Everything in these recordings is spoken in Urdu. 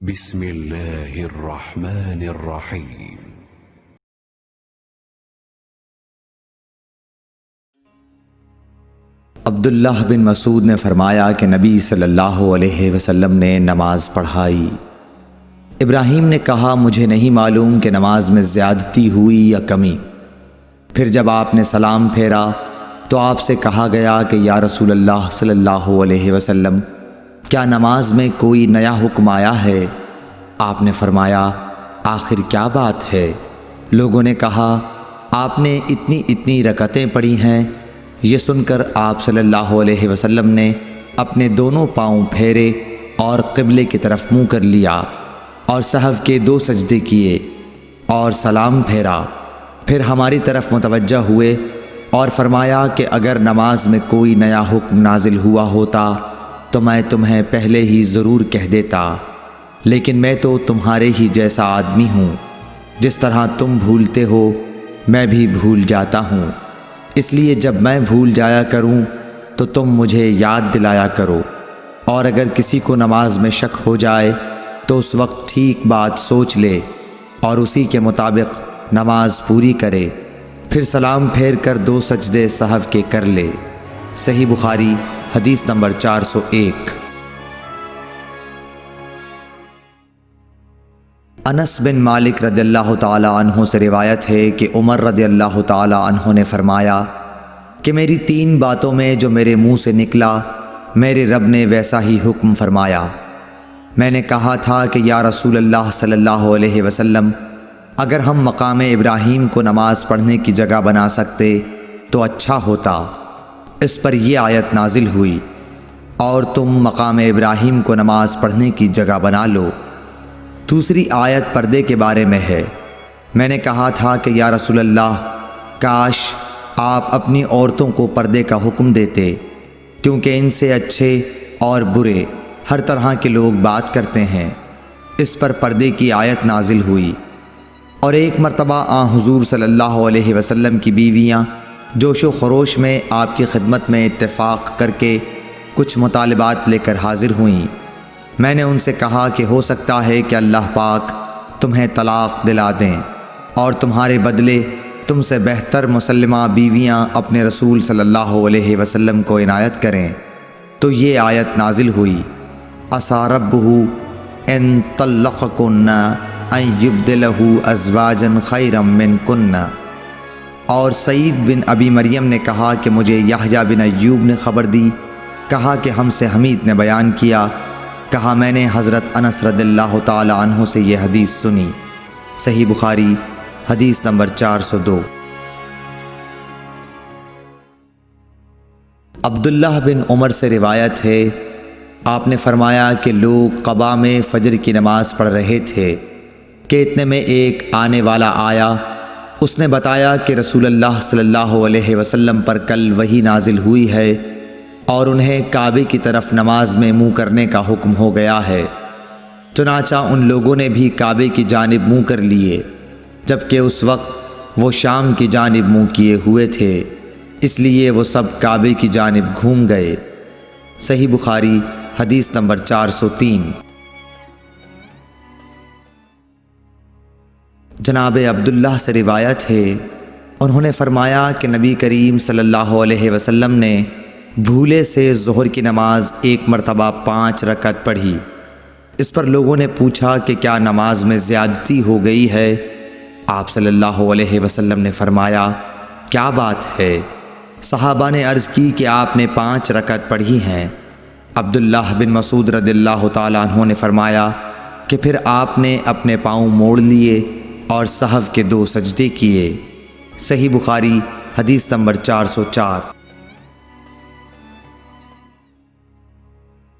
بسم اللہ الرحمن الرحیم۔ عبداللہ بن مسعود نے فرمایا کہ نبی صلی اللہ علیہ وسلم نے نماز پڑھائی۔ ابراہیم نے کہا مجھے نہیں معلوم کہ نماز میں زیادتی ہوئی یا کمی۔ پھر جب آپ نے سلام پھیرا تو آپ سے کہا گیا کہ یا رسول اللہ صلی اللہ علیہ وسلم کیا نماز میں کوئی نیا حکم آیا ہے؟ آپ نے فرمایا آخر کیا بات ہے؟ لوگوں نے کہا آپ نے اتنی رکعتیں پڑھی ہیں۔ یہ سن کر آپ صلی اللہ علیہ وسلم نے اپنے دونوں پاؤں پھیرے اور قبلے کی طرف منہ کر لیا اور سہو کے 2 سجدے کیے اور سلام پھیرا۔ پھر ہماری طرف متوجہ ہوئے اور فرمایا کہ اگر نماز میں کوئی نیا حکم نازل ہوا ہوتا تو میں تمہیں پہلے ہی ضرور کہہ دیتا، لیکن میں تو تمہارے ہی جیسا آدمی ہوں، جس طرح تم بھولتے ہو میں بھی بھول جاتا ہوں، اس لیے جب میں بھول جایا کروں تو تم مجھے یاد دلایا کرو، اور اگر کسی کو نماز میں شک ہو جائے تو اس وقت ٹھیک بات سوچ لے اور اسی کے مطابق نماز پوری کرے، پھر سلام پھیر کر 2 سجدے سہو کے کر لے۔ صحیح بخاری حدیث نمبر 401۔ انس بن مالک رضی اللہ تعالی عنہ سے روایت ہے کہ عمر رضی اللہ تعالی عنہ نے فرمایا کہ میری 3 باتوں میں جو میرے منہ سے نکلا میرے رب نے ویسا ہی حکم فرمایا۔ میں نے کہا تھا کہ یا رسول اللہ صلی اللہ علیہ وسلم اگر ہم مقام ابراہیم کو نماز پڑھنے کی جگہ بنا سکتے تو اچھا ہوتا۔ اس پر یہ آیت نازل ہوئی اور تم مقام ابراہیم کو نماز پڑھنے کی جگہ بنا لو۔ دوسری آیت پردے کے بارے میں ہے۔ میں نے کہا تھا کہ یا رسول اللہ کاش آپ اپنی عورتوں کو پردے کا حکم دیتے، کیونکہ ان سے اچھے اور برے ہر طرح کے لوگ بات کرتے ہیں۔ اس پر پردے کی آیت نازل ہوئی۔ اور ایک مرتبہ حضور صلی اللہ علیہ وسلم کی بیویاں جوش و خروش میں آپ کی خدمت میں اتفاق کر کے کچھ مطالبات لے کر حاضر ہوئیں۔ میں نے ان سے کہا کہ ہو سکتا ہے کہ اللہ پاک تمہیں طلاق دلا دیں اور تمہارے بدلے تم سے بہتر مسلمہ بیویاں اپنے رسول صلی اللہ علیہ وسلم کو عنایت کریں، تو یہ آیت نازل ہوئی عسیٰ ربہ ان طلقکن ان یبدلہ ازواجا خیرا منکن۔ اور سعید بن ابی مریم نے کہا کہ مجھے یحییٰ بن ایوب نے خبر دی، کہا کہ ہم سے حمید نے بیان کیا، کہا میں نے حضرت انس رضی اللہ تعالی عنہ سے یہ حدیث سنی۔ صحیح بخاری حدیث نمبر 402۔ عبداللہ بن عمر سے روایت ہے آپ نے فرمایا کہ لوگ قباء میں فجر کی نماز پڑھ رہے تھے کہ اتنے میں ایک آنے والا آیا، اس نے بتایا کہ رسول اللہ صلی اللہ علیہ وسلم پر کل وحی نازل ہوئی ہے اور انہیں کعبے کی طرف نماز میں منہ کرنے کا حکم ہو گیا ہے۔ چنانچہ ان لوگوں نے بھی کعبے کی جانب منہ کر لیے، جبکہ اس وقت وہ شام کی جانب منہ کیے ہوئے تھے، اس لیے وہ سب کعبے کی جانب گھوم گئے۔ صحیح بخاری حدیث نمبر 403۔ جناب عبداللہ سے روایت ہے انہوں نے فرمایا کہ نبی کریم صلی اللہ علیہ وسلم نے بھولے سے ظہر کی نماز ایک مرتبہ 5 رکعت پڑھی۔ اس پر لوگوں نے پوچھا کہ کیا نماز میں زیادتی ہو گئی ہے؟ آپ صلی اللہ علیہ وسلم نے فرمایا کیا بات ہے؟ صحابہ نے عرض کی کہ آپ نے 5 رکعت پڑھی ہیں۔ عبداللہ بن مسعود رضی اللہ تعالیٰ عنہ نے فرمایا کہ پھر آپ نے اپنے پاؤں موڑ لیے اور سہو کے 2 سجدے کیے۔ صحیح بخاری حدیث نمبر 404۔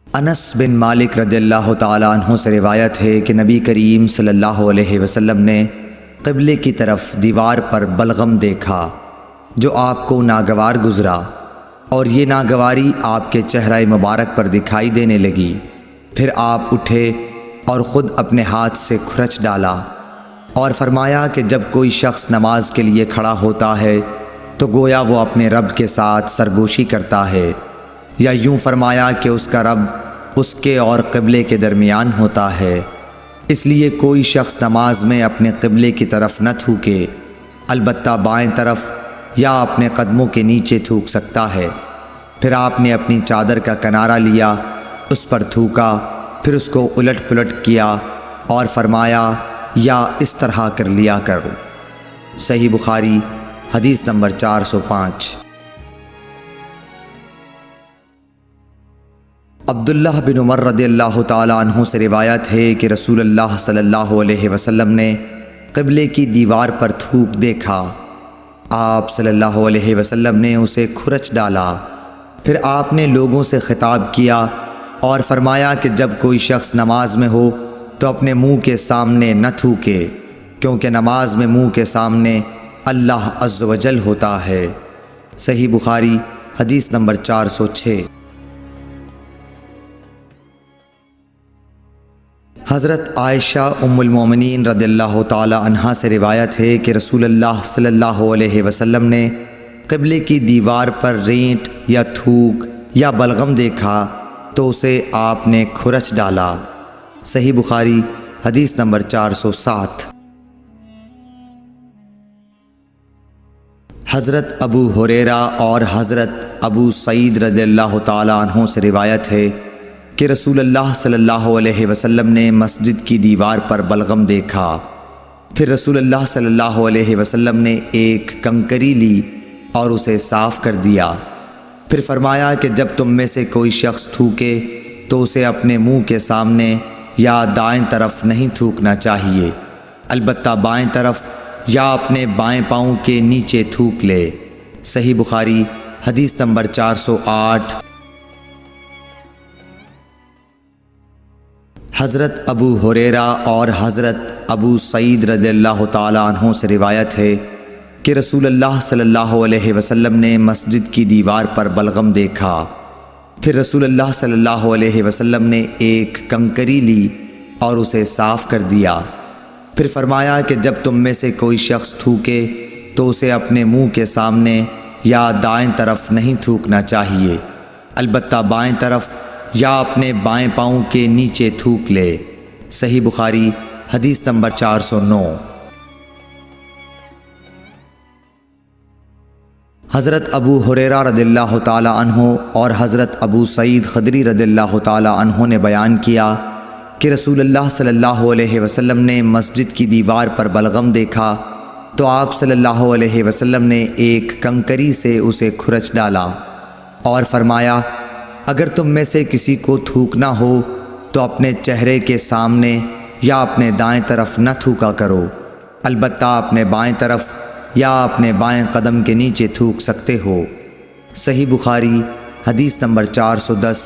انس بن مالک رضی اللہ تعالی عنہ سے روایت ہے کہ نبی کریم صلی اللہ علیہ وسلم نے قبلے کی طرف دیوار پر بلغم دیکھا جو آپ کو ناگوار گزرا، اور یہ ناگواری آپ کے چہرہ مبارک پر دکھائی دینے لگی۔ پھر آپ اٹھے اور خود اپنے ہاتھ سے کھرچ ڈالا اور فرمایا کہ جب کوئی شخص نماز کے لیے کھڑا ہوتا ہے تو گویا وہ اپنے رب کے ساتھ سرگوشی کرتا ہے، یا یوں فرمایا کہ اس کا رب اس کے اور قبلے کے درمیان ہوتا ہے، اس لیے کوئی شخص نماز میں اپنے قبلے کی طرف نہ تھوکے، البتہ بائیں طرف یا اپنے قدموں کے نیچے تھوک سکتا ہے۔ پھر آپ نے اپنی چادر کا کنارہ لیا، اس پر تھوکا، پھر اس کو الٹ پلٹ کیا اور فرمایا یا اس طرح کر لیا کرو۔ صحیح بخاری حدیث نمبر 405۔ عبداللہ بن عمر رضی اللہ تعالیٰ عنہ سے روایت ہے کہ رسول اللہ صلی اللہ علیہ وسلم نے قبلے کی دیوار پر تھوک دیکھا۔ آپ صلی اللہ علیہ وسلم نے اسے کھرچ ڈالا۔ پھر آپ نے لوگوں سے خطاب کیا اور فرمایا کہ جب کوئی شخص نماز میں ہو تو اپنے منہ کے سامنے نہ تھوکے، کیونکہ نماز میں منہ کے سامنے اللہ عز و جل ہوتا ہے۔ صحیح بخاری حدیث نمبر 406۔ حضرت عائشہ ام المومنین رضی اللہ تعالی عنہا سے روایت ہے کہ رسول اللہ صلی اللہ علیہ وسلم نے قبلے کی دیوار پر رینٹ یا تھوک یا بلغم دیکھا تو اسے آپ نے کھرچ ڈالا۔ صحیح بخاری حدیث نمبر 407۔ حضرت ابو ہریرہ اور حضرت ابو سعید رضی اللہ تعالی عنہ سے روایت ہے کہ رسول اللہ صلی اللہ علیہ وسلم نے مسجد کی دیوار پر بلغم دیکھا۔ پھر رسول اللہ صلی اللہ علیہ وسلم نے ایک کنکری لی اور اسے صاف کر دیا۔ پھر فرمایا کہ جب تم میں سے کوئی شخص تھوکے تو اسے اپنے منہ کے سامنے یا دائیں طرف نہیں تھوکنا چاہیے، البتہ بائیں طرف یا اپنے بائیں پاؤں کے نیچے تھوک لے۔ صحیح بخاری حدیث نمبر 408۔ حضرت ابو ہریرہ اور حضرت ابو سعید رضی اللہ تعالی عنہ سے روایت ہے کہ رسول اللہ صلی اللہ علیہ وسلم نے مسجد کی دیوار پر بلغم دیکھا۔ پھر رسول اللہ صلی اللہ علیہ وسلم نے ایک کنکری لی اور اسے صاف کر دیا۔ پھر فرمایا کہ جب تم میں سے کوئی شخص تھوکے تو اسے اپنے منہ کے سامنے یا دائیں طرف نہیں تھوکنا چاہیے، البتہ بائیں طرف یا اپنے بائیں پاؤں کے نیچے تھوک لے۔ صحیح بخاری حدیث نمبر 409۔ حضرت ابو ہریرہ رضی اللہ تعالی عنہ اور حضرت ابو سعید خدری رضی اللہ تعالی عنہ نے بیان کیا کہ رسول اللہ صلی اللہ علیہ وسلم نے مسجد کی دیوار پر بلغم دیکھا تو آپ صلی اللہ علیہ وسلم نے ایک کنکری سے اسے کھرچ ڈالا اور فرمایا اگر تم میں سے کسی کو تھوکنا ہو تو اپنے چہرے کے سامنے یا اپنے دائیں طرف نہ تھوکا کرو، البتہ اپنے بائیں طرف یا اپنے بائیں قدم کے نیچے تھوک سکتے ہو۔ صحیح بخاری حدیث نمبر 410۔